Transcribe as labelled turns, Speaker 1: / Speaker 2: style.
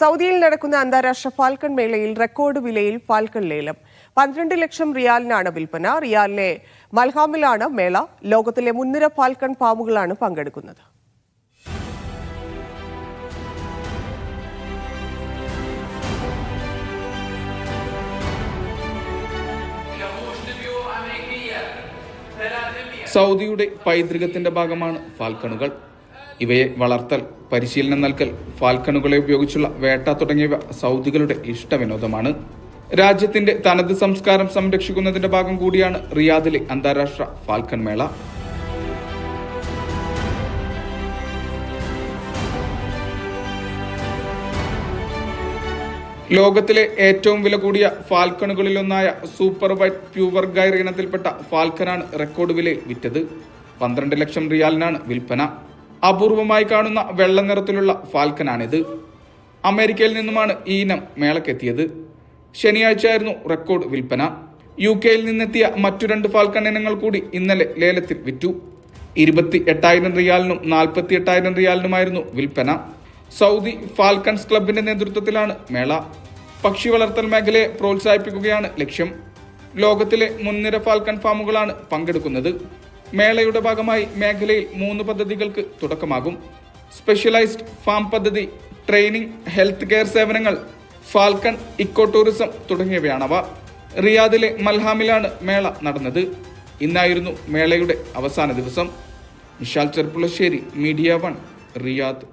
Speaker 1: സൗദിയിൽ നടക്കുന്ന അന്താരാഷ്ട്ര ഫാൽക്കൺ മേളയിൽ റെക്കോർഡ് വിലയിൽ ഫാൽക്കൺ ലേലം 12 ലക്ഷം റിയാലിനാണ് വിൽപ്പന. റിയാലിലെ മൽഹാമിലാണ് മേള. ലോകത്തിലെ മുൻനിര ഫാൽക്കൺ ഫാമുകളാണ് പങ്കെടുക്കുന്നത്.
Speaker 2: സൗദിയുടെ പൈതൃകത്തിന്റെ ഭാഗമാണ് ഫാൽക്കണുകൾ. ഇവയെ വളർത്തൽ, പരിശീലനം നൽകൽ, ഫാൽക്കണുകളെ ഉപയോഗിച്ചുള്ള വേട്ട തുടങ്ങിയവ സൗദികളുടെ ഇഷ്ടവിനോദമാണ്. രാജ്യത്തിന്റെ തനത് സംസ്കാരം സംരക്ഷിക്കുന്നതിന്റെ ഭാഗം കൂടിയാണ് റിയാദിലെ അന്താരാഷ്ട്ര ഫാൽക്കൺ മേള. ലോകത്തിലെ ഏറ്റവും വില കൂടിയ ഫാൽക്കണുകളിലൊന്നായ സൂപ്പർ വൈറ്റ് പ്യൂവർ ഗൈർ ഇനത്തിൽപ്പെട്ട ഫാൽക്കനാണ് റെക്കോർഡ് വിലയിൽ വിറ്റത്. 12 ലക്ഷം റിയാലിനാണ് വിൽപ്പന. അപൂർവമായി കാണുന്ന വെള്ള നിറത്തിലുള്ള ഫാൽക്കനാണിത്. അമേരിക്കയിൽ നിന്നുമാണ് ഈ ഇനം മേളക്കെത്തിയത്. ശനിയാഴ്ചയായിരുന്നു റെക്കോർഡ് വിൽപ്പന. UK നിന്നെത്തിയ മറ്റു 2 ഫാൽക്കൺ ഇനങ്ങൾ കൂടി ഇന്നലെ ലേലത്തിൽ വിറ്റു. 28,000 റിയാലിനും 48,000 റിയാലിനുമായിരുന്നു വിൽപ്പന. സൗദി ഫാൽക്കൺസ് ക്ലബിന്റെ നേതൃത്വത്തിലാണ് മേള. പക്ഷി വളർത്തൽ മേഖലയെ പ്രോത്സാഹിപ്പിക്കുകയാണ് ലക്ഷ്യം. ലോകത്തിലെ മുൻനിര ഫാൽക്കൺ ഫാമുകളാണ് പങ്കെടുക്കുന്നത്. മേളയുടെ ഭാഗമായി മേഖലയിൽ 3 പദ്ധതികൾക്ക് തുടക്കമാകും. സ്പെഷ്യലൈസ്ഡ് ഫാം പദ്ധതി, ട്രെയിനിങ്, ഹെൽത്ത് കെയർ സേവനങ്ങൾ, ഫാൽക്കൺ ഇക്കോ ടൂറിസം തുടങ്ങിയവയാണവ. റിയാദിലെ മൽഹാമിലാണ് മേള നടന്നത്. ഇന്നായിരുന്നു മേളയുടെ അവസാന ദിവസം. Vishal Cherpulassery, media 1, Riyadh.